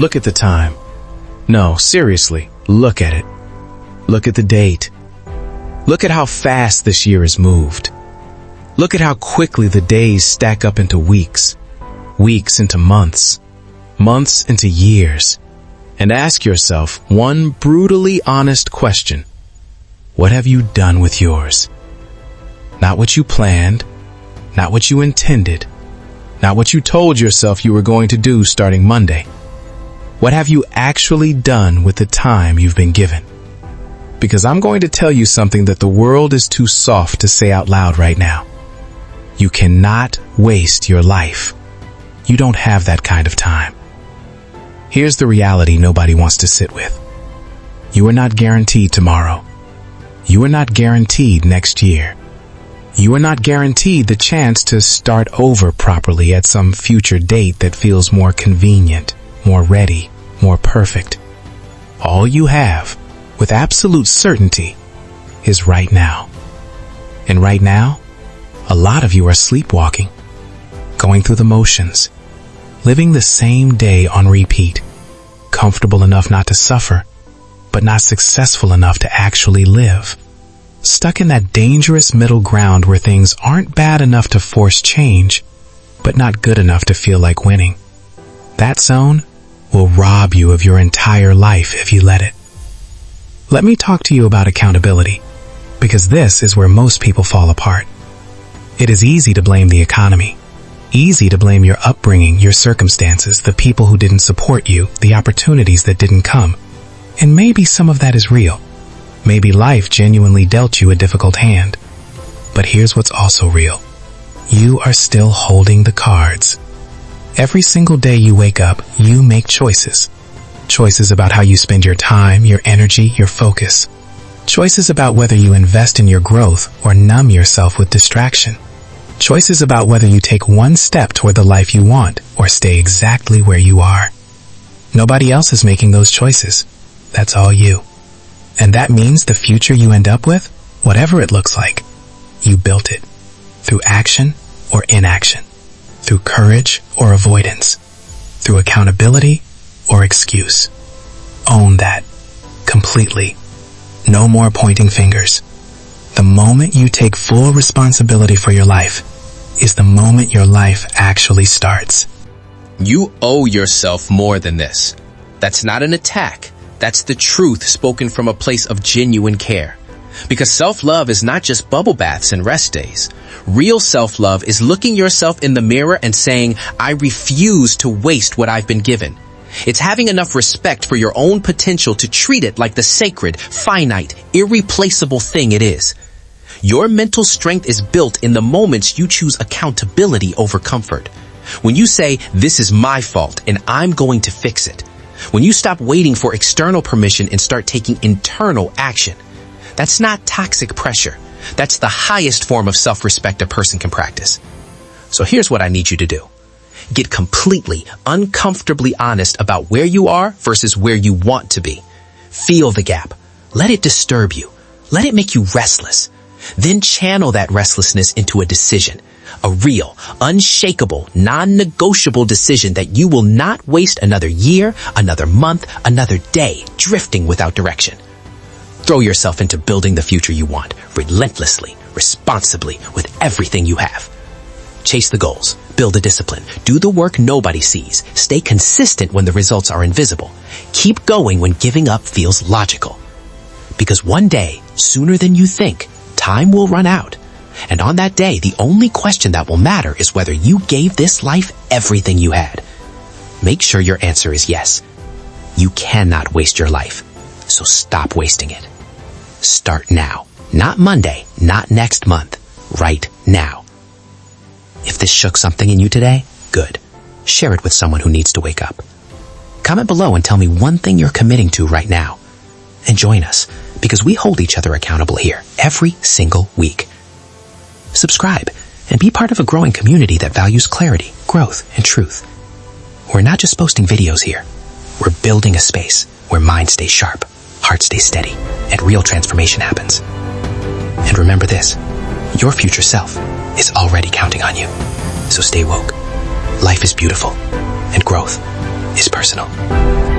Look at the time. No, seriously, look at it. Look at the date. Look at how fast this year has moved. Look at how quickly the days stack up into weeks, weeks into months, months into years. And ask yourself one brutally honest question. What have you done with yours? Not what you planned, not what you intended, not what you told yourself you were going to do starting Monday. What have you actually done with the time you've been given? Because I'm going to tell you something that the world is too soft to say out loud right now. You cannot waste your life. You don't have that kind of time. Here's the reality nobody wants to sit with. You are not guaranteed tomorrow. You are not guaranteed next year. You are not guaranteed the chance to start over properly at some future date that feels more convenient, more ready, more perfect. All you have, with absolute certainty, is right now. And right now, a lot of you are sleepwalking, going through the motions, living the same day on repeat, comfortable enough not to suffer, but not successful enough to actually live. Stuck in that dangerous middle ground where things aren't bad enough to force change, but not good enough to feel like winning. That zone will rob you of your entire life if you let it. Let me talk to you about accountability, because this is where most people fall apart. It is easy to blame the economy. Easy to blame your upbringing, your circumstances, the people who didn't support you, the opportunities that didn't come. And maybe some of that is real. Maybe life genuinely dealt you a difficult hand. But here's what's also real. You are still holding the cards. Every single day you wake up, you make choices. Choices about how you spend your time, your energy, your focus. Choices about whether you invest in your growth or numb yourself with distraction. Choices about whether you take one step toward the life you want or stay exactly where you are. Nobody else is making those choices. That's all you. And that means the future you end up with, whatever it looks like, you built it. Through action or inaction. Through courage or avoidance. Through accountability or excuse. Own that. Completely. No more pointing fingers. The moment you take full responsibility for your life is the moment your life actually starts. You owe yourself more than this. That's not an attack. That's the truth spoken from a place of genuine care. Because self-love is not just bubble baths and rest days. Real self-love is looking yourself in the mirror and saying, I refuse to waste what I've been given. It's having enough respect for your own potential to treat it like the sacred, finite, irreplaceable thing it is. Your mental strength is built in the moments you choose accountability over comfort. When you say, this is my fault and I'm going to fix it. When you stop waiting for external permission and start taking internal action. That's not toxic pressure. That's the highest form of self-respect a person can practice. So here's what I need you to do. Get completely, uncomfortably honest about where you are versus where you want to be. Feel the gap. Let it disturb you. Let it make you restless. Then channel that restlessness into a decision. A real, unshakable, non-negotiable decision that you will not waste another year, another month, another day drifting without direction. Throw yourself into building the future you want, relentlessly, responsibly, with everything you have. Chase the goals, build a discipline, do the work nobody sees, stay consistent when the results are invisible. Keep going when giving up feels logical. Because one day, sooner than you think, time will run out. And on that day, the only question that will matter is whether you gave this life everything you had. Make sure your answer is yes. You cannot waste your life, so stop wasting it. Start now. Not Monday, not next month. Right now. If this shook something in you today, good. Share it with someone who needs to wake up. Comment below and tell me one thing you're committing to right now. And join us, because we hold each other accountable here every single week. Subscribe and be part of a growing community that values clarity, growth, and truth. We're not just posting videos here. We're building a space where mind stays sharp, heart stays steady, and real transformation happens. And remember this, your future self is already counting on you. So stay woke. Life is beautiful, and growth is personal.